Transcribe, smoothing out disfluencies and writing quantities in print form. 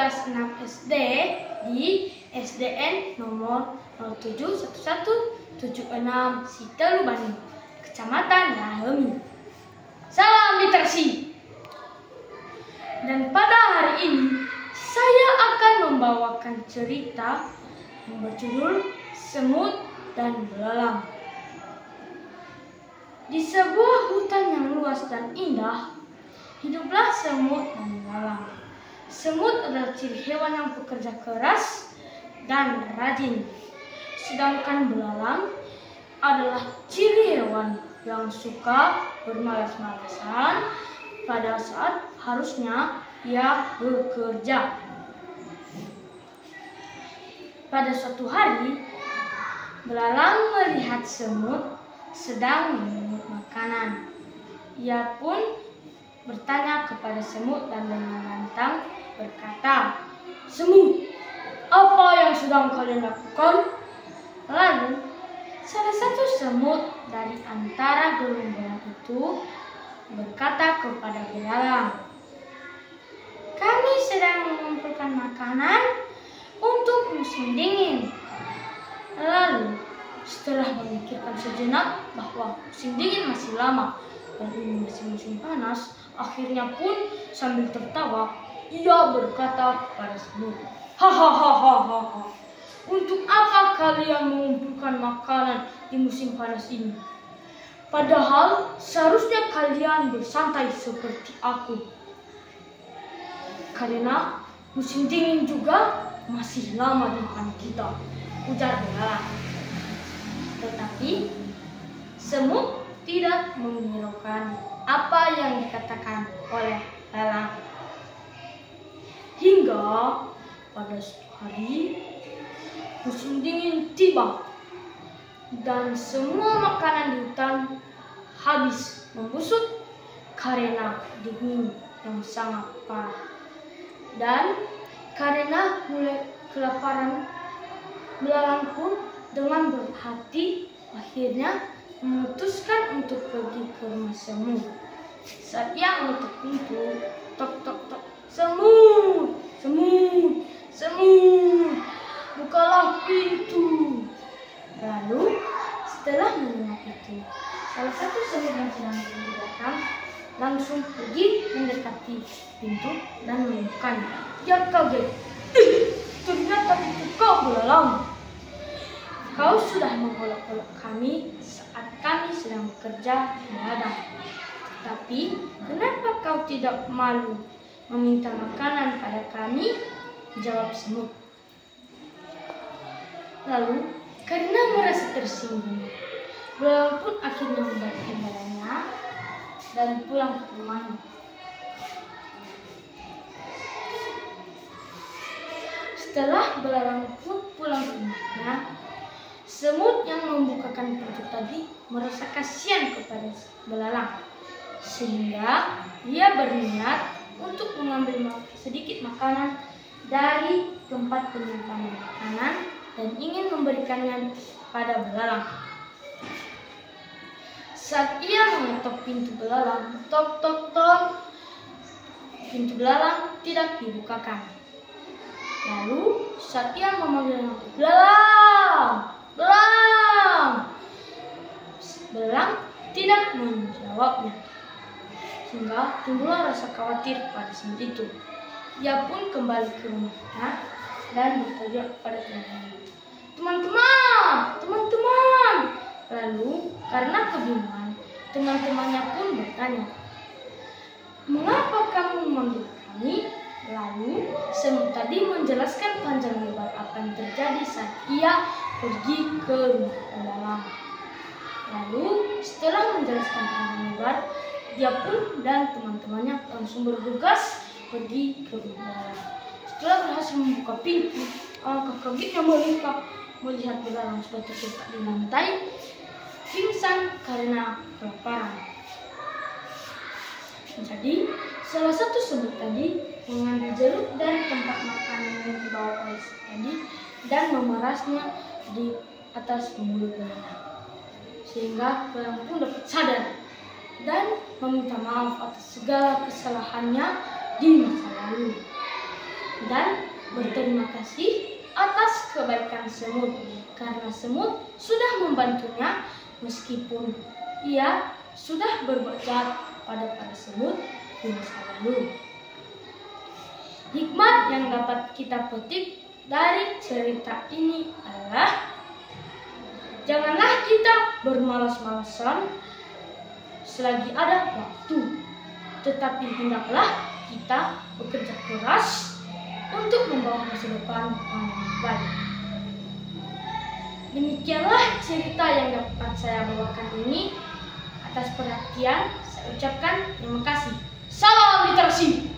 kelas 6 SD di SDN nomor 071176 Sitelu Bandung, Kecamatan Lahemi. Salam literasi. Dan pada hari ini saya akan membawakan cerita yang berjudul Semut dan Belalang. Di sebuah hutan yang luas dan indah, hiduplah semut dan belalang. Semut adalah ciri hewan yang pekerja keras dan rajin. Sedangkan belalang adalah ciri hewan yang suka bermalas-malasan pada saat harusnya ia bekerja. Pada suatu hari, belalang melihat semut sedang memungut makanan. Ia pun bertanya kepada semut dan dengan lantang berkata, "Semut, apa yang sedang kalian lakukan?" Lalu, salah satu semut dari antara belang-belang itu berkata kepada belalang, "Kami sedang mengumpulkan makanan untuk musim dingin." Lalu, setelah memikirkan sejenak bahwa musim dingin masih lama dan ini masih musim panas, akhirnya pun sambil tertawa, ia berkata kepada semut, "Hahaha, untuk apa kalian mengumpulkan makanan di musim panas ini? Padahal seharusnya kalian bersantai seperti aku. Karena musim dingin juga masih lama di depan kita," ujar belalang. Tetapi semut tidak menghiraukan apa yang dikatakan oleh belalang. Hingga pada suatu hari musim dingin tiba dan semua makanan di hutan habis membusuk karena dingin yang sangat parah. Dan karena mulai kelaparan, belalang pun dengan berhati akhirnya memutuskan untuk pergi ke rumah semut. Saat ia mengetuk pintu, tok tok tok, "Semut, semut, semut, bukalah pintu." Lalu setelah mendengar itu, salah satu semut yang sedang pergi datang langsung pergi mendekati pintu dan membukanya. Ia kaget, ternyata itu kau belalang. Kau sudah mengolok-olok kami saat kami sedang bekerja di ladang. Tapi kenapa kau tidak malu meminta makanan pada kami? Jawab semut. Lalu karena merasa tersinggung, belalang pun akhirnya membalik badannya dan pulang ke rumahnya. Setelah belalang pun pulang ke rumahnya, semut yang membukakan pintu tadi merasa kasihan kepada belalang, sehingga ia berniat untuk mengambil sedikit makanan dari tempat penyimpanan makanan dan ingin memberikannya pada belalang. Saat ia mengetuk pintu belalang, tok tok tok, pintu belalang tidak dibukakan. Lalu saat ia memanggil nama, "Belalang, belalang," belalang tidak menjawabnya, sehingga timbullah rasa khawatir pada semut itu. Ia pun kembali ke rumahnya dan berteriak kepada teman-temannya, "Teman-teman, teman-teman!" Lalu karena kebingungan, teman-temannya pun bertanya, "Mengapa kamu memanggil kami?" Lalu semut tadi menjelaskan panjang lebar apa yang terjadi saat ia pergi ke rumah belalang. Lalu setelah menjelaskan panjang lebar, dia pun dan teman-temannya langsung bergegas pergi ke rumah belalang. Setelah berhasil membuka pintu, alangkah kagetnya mereka melihat belalang sudah terjebak di lantai, pingsan karena kelaparan. Jadi, salah satu semut tadi mengambil jeruk dari tempat makanan yang dibawa oleh semut tadi dan memerasnya di atas mulut belalang, sehingga belalang pun dapat sadar dan meminta maaf atas segala kesalahannya di masa lalu. dan berterima kasih atas kebaikan semut karena semut sudah membantunya meskipun ia sudah berbuat jahat pada para semut di masa lalu. Hikmat yang dapat kita petik dari cerita ini adalah janganlah kita bermalas-malasan selagi ada waktu, tetapi hendaklah kita bekerja keras untuk membawa masa depan yang baik. Demikianlah cerita yang dapat saya bawakan ini. Atas perhatian, saya ucapkan terima kasih. Salam literasi.